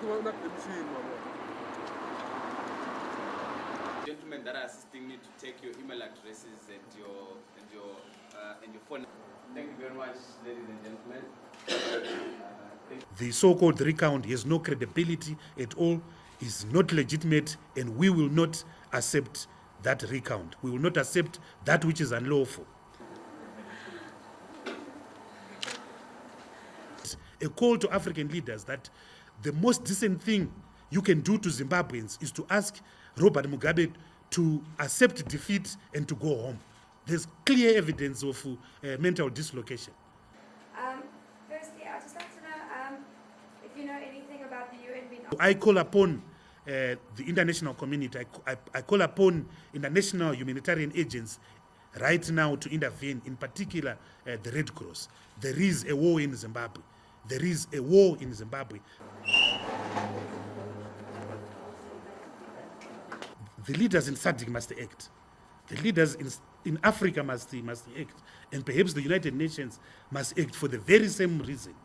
Gentlemen that are assisting me to take your email addresses and your phone. Thank you very much, ladies and gentlemen. The so-called recount has no credibility at all, is not legitimate, and we will not accept that recount. We will not accept that which is unlawful. A call to African leaders that the most decent thing you can do to Zimbabweans is to ask Robert Mugabe to accept defeat and to go home. There's clear evidence of mental dislocation. Firstly, I'd just like to know if you know anything about the UN being... I call upon the international community, I call upon international humanitarian agents right now to intervene, in particular the Red Cross. There is a war in Zimbabwe. There is a war in Zimbabwe. The leaders in SADC must act. The leaders in Africa must act. And perhaps the United Nations must act for the very same reason.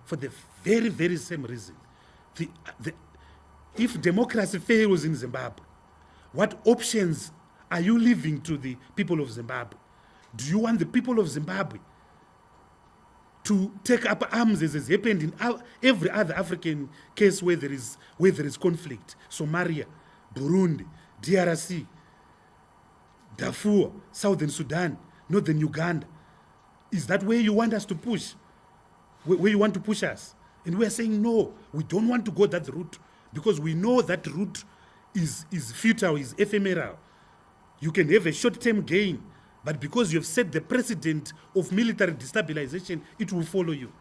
For the very, very same reason. If democracy fails in Zimbabwe, what options are you leaving to the people of Zimbabwe? Do you want the people of Zimbabwe to take up arms as has happened in every other African case where there is conflict? Somalia, Burundi, DRC, Darfur, Southern Sudan, Northern Uganda. Is that where you want us to push? Where you want to push us? And we are saying no, we don't want to go that route because we know that route is futile, is ephemeral. You can have a short-term gain, but because you have set the precedent of military destabilization, it will follow you.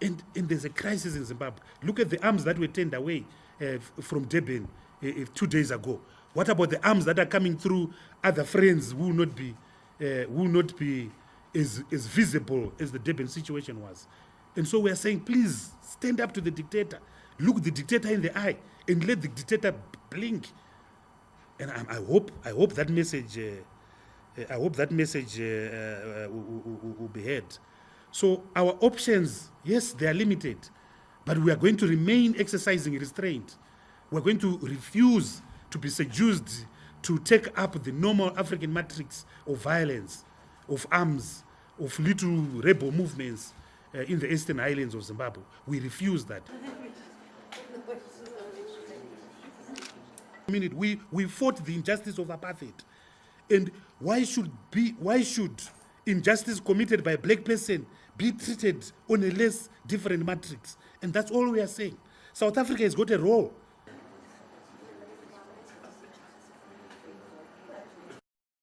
And there's a crisis in Zimbabwe. Look at the arms that were turned away from Durban 2 days ago. What about the arms that are coming through other friends who will not be as visible as the Durban situation was? And so we are saying, please stand up to the dictator, look the dictator in the eye, and let the dictator blink. And I hope that message. Will be heard. So our options, yes, they are limited, but we are going to remain exercising restraint. We're going to refuse to be seduced to take up the normal African matrix of violence, of arms, of little rebel movements in the eastern highlands of Zimbabwe. We refuse that. We fought the injustice of apartheid. And why should injustice committed by a black person be treated on a less different matrix? And that's all we are saying. South Africa has got a role